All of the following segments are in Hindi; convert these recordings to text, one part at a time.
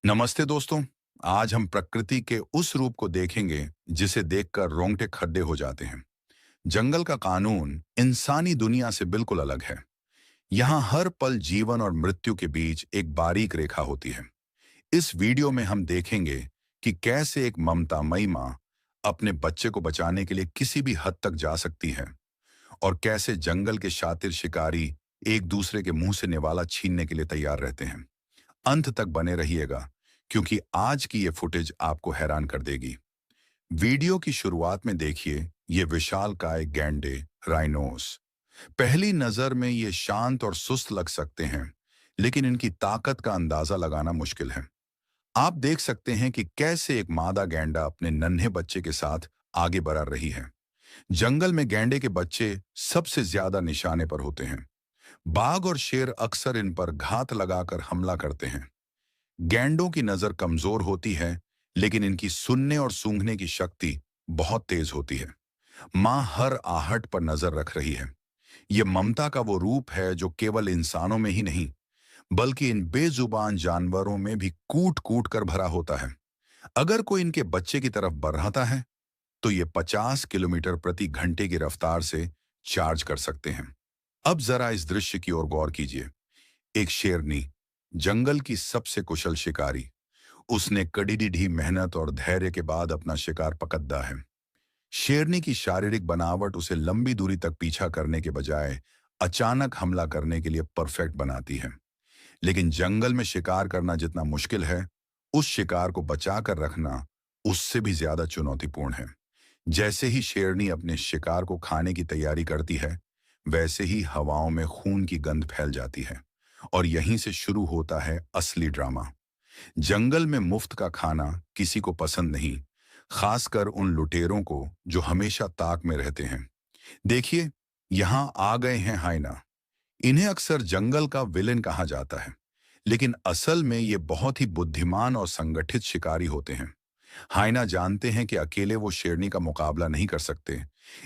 नमस्ते दोस्तों। आज हम प्रकृति के उस रूप को देखेंगे जिसे देखकर रोंगटे खड़े हो जाते हैं। जंगल का कानून इंसानी दुनिया से बिल्कुल अलग है। यहाँ हर पल जीवन और मृत्यु के बीच एक बारीक रेखा होती है। इस वीडियो में हम देखेंगे कि कैसे एक ममतामयी माँ अपने बच्चे को बचाने के लिए किसी भी हद तक जा सकती है और कैसे जंगल के शातिर शिकारी एक दूसरे के मुंह से निवाला छीनने के लिए तैयार रहते हैं। अंत तक बने रहिएगा, क्योंकि आज की ये फुटेज आपको हैरान कर देगी। वीडियो की शुरुआत में देखिए ये विशालकाय गैंडे, राइनोस। पहली नजर में ये शांत और सुस्त लग सकते हैं, लेकिन इनकी ताकत का अंदाजा लगाना मुश्किल है। आप देख सकते हैं कि कैसे एक मादा गैंडा अपने नन्हे बच्चे के साथ आगे बढ़ रही है। जंगल में गैंडे के बच्चे सबसे ज्यादा निशाने पर होते हैं। बाघ और शेर अक्सर इन पर घात लगाकर हमला करते हैं। गैंडों की नजर कमजोर होती है, लेकिन इनकी सुनने और सूंघने की शक्ति बहुत तेज होती है। माँ हर आहट पर नजर रख रही है। यह ममता का वो रूप है जो केवल इंसानों में ही नहीं, बल्कि इन बेजुबान जानवरों में भी कूट कूट कर भरा होता है। अगर कोई इनके बच्चे की तरफ बढ़ाता है, तो ये 50 किलोमीटर प्रति घंटे की रफ्तार से चार्ज कर सकते हैं। अब जरा इस दृश्य की ओर गौर कीजिए। एक शेरनी, जंगल की सबसे कुशल शिकारी, उसने कड़ी मेहनत और धैर्य के बाद अपना शिकार पकड़ा है। शेरनी की शारीरिक बनावट उसे लंबी दूरी तक पीछा करने के बजाय अचानक हमला करने के लिए परफेक्ट बनाती है। लेकिन जंगल में शिकार करना जितना मुश्किल है, उस शिकार को बचा कर रखना उससे भी ज्यादा चुनौतीपूर्ण है। जैसे ही शेरनी अपने शिकार को खाने की तैयारी करती है, वैसे ही हवाओं में खून की गंध फैल जाती है और यहीं से शुरू होता है असली ड्रामा। जंगल में मुफ्त का खाना किसी को पसंद नहीं, खासकर उन लुटेरों को जो हमेशा ताक में रहते हैं। देखिए, यहां आ गए हैं हाइना। इन्हें अक्सर जंगल का विलेन कहा जाता है, लेकिन असल में ये बहुत ही बुद्धिमान और संगठित शिकारी होते हैं। हाइना जानते हैं कि अकेले वो शेरनी का मुकाबला नहीं कर सकते,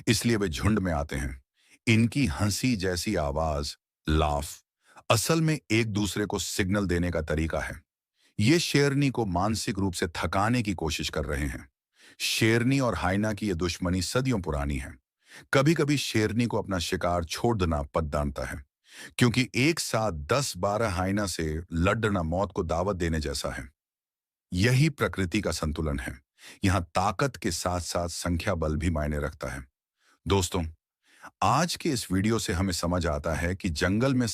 इसलिए वे झुंड में आते हैं। इनकी हंसी जैसी आवाज, लाफ, असल में एक दूसरे को सिग्नल देने का तरीका है। ये शेरनी को मानसिक रूप से थकाने की कोशिश कर रहे हैं। शेरनी और हाइना की यह दुश्मनी सदियों पुरानी है। कभी कभी शेरनी को अपना शिकार छोड़ देना पद डालता है, क्योंकि एक साथ 10-12 हाइना से लड़ना मौत को दावत देने जैसा है। यही प्रकृति का संतुलन है। यहाँ ताकत के साथ साथ संख्या बल भी मायने रखता है। दोस्तों, आज के इस वीडियो से हमें समझ आता है कि जंगल में